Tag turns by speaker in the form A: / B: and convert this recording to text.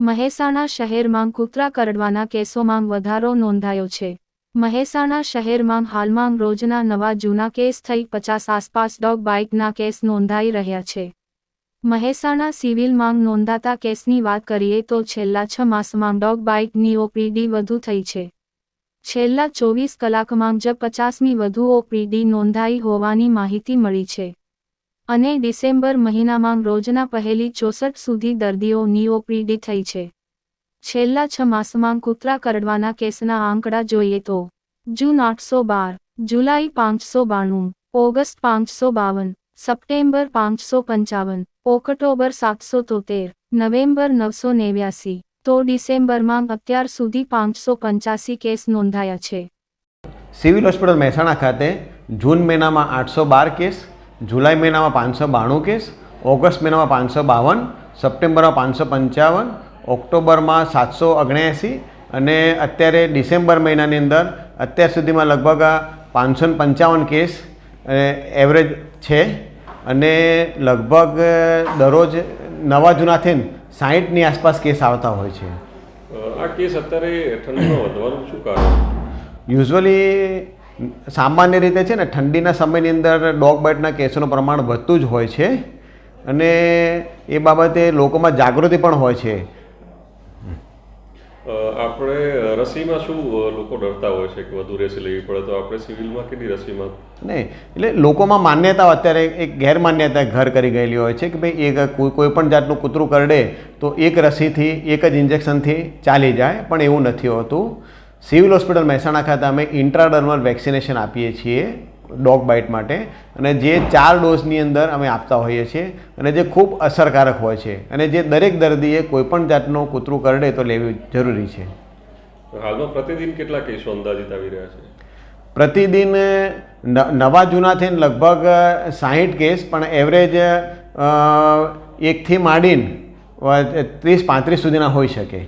A: મહેસાણા શહેરમાં કૂતરા કરડવાના કેસોમાં વધારો નોંધાયો છે। મહેસાણા શહેરમાં હાલમાં રોજના નવા જૂના કેસ થઈ 50 આસપાસ ડોગ બાઇટના કેસ નોંધાઈ રહ્યા છે। મહેસાણા સિવિલમાં નોંધાતા કેસની વાત કરીએ તો છેલ્લા 6 માસમાં ડોગ બાઇટની ઓપીડી વધુ થઈ છે। છેલ્લા 24 કલાકમાં જ 50ની વધુ ઓપીડી નોંધાઈ હોવાની માહિતી મળી છે અને ડિસેમ્બર મહિનામાં રોજના પહેલી 64 સુધી દર્દીઓની ઓપીડી થઈ છે। છેલ્લા 6 માસમાં કૂતરા કરડવાના કેસના આંકડા જોઈએ તો જૂન 812, જુલાઈ 592, ઓગસ્ટ 552, સપ્ટેમ્બર 555, ઓક્ટોબર 773, નવેમ્બર 989 તો ડિસેમ્બરમાં અત્યાર સુધી 585 કેસ નોંધાયા છે।
B: સિવિલ હોસ્પિટલ મહેસાણા ખાતે જૂન મહિનામાં 812 કેસ, જુલાઈ મહિનામાં 592 કેસ, ઓગસ્ટ મહિનામાં 552, સપ્ટેમ્બરમાં 555, ઓક્ટોબરમાં 779 અને અત્યારે ડિસેમ્બર મહિનાની અંદર અત્યાર સુધીમાં લગભગ 555 કેસ એવરેજ છે અને લગભગ દરરોજ નવા જૂના થઈને 60ની આસપાસ કેસ આવતા હોય છે।
C: આ કેસ અત્યારે ઠંડીમાં વધવાનું શું કારણ?
B: યુઝ્યુઅલી સામાન્ય રીતે છે ને ઠંડીના સમયની અંદર ડોગ બાઇટના કેસોનું પ્રમાણ વધતું જ હોય છે અને એ બાબતે લોકોમાં જાગૃતિ પણ હોય છે।
C: આપણે રસીમાં શું લોકો ડરતા હોય છે કે વધુ રસી લેવી પડે તો આપણે સિવિલમાં કેટલી રસીમાં
B: નહીં એટલે લોકોમાં માન્યતાઓ અત્યારે એક ગેરમાન્યતા ઘર કરી ગયેલી હોય છે કે ભાઈ એક કોઈ પણ જાતનું કૂતરું કરડે તો એક રસીથી એક જ ઇન્જેક્શનથી ચાલી જાય, પણ એવું નથી હોતું। સિવિલ હોસ્પિટલ મહેસાણા ખાતે અમે ઇન્ટ્રાડર્મલ વેક્સિનેશન આપીએ છીએ ડોગ બાઇટ માટે અને જે 4 ડોઝની અંદર અમે આપતા હોઈએ છીએ અને જે ખૂબ અસરકારક હોય છે અને જે દરેક દર્દીએ કોઈપણ જાતનું કૂતરું કરડે તો લેવી જરૂરી છે।
C: હાલમાં પ્રતિદિન કેટલા કેસો અંદાજિત આવી રહ્યા છે?
B: પ્રતિદિન નવા જૂના થઈને લગભગ 60 કેસ, પણ એવરેજ 1થી માંડીને 30-35 સુધીના હોઈ શકે।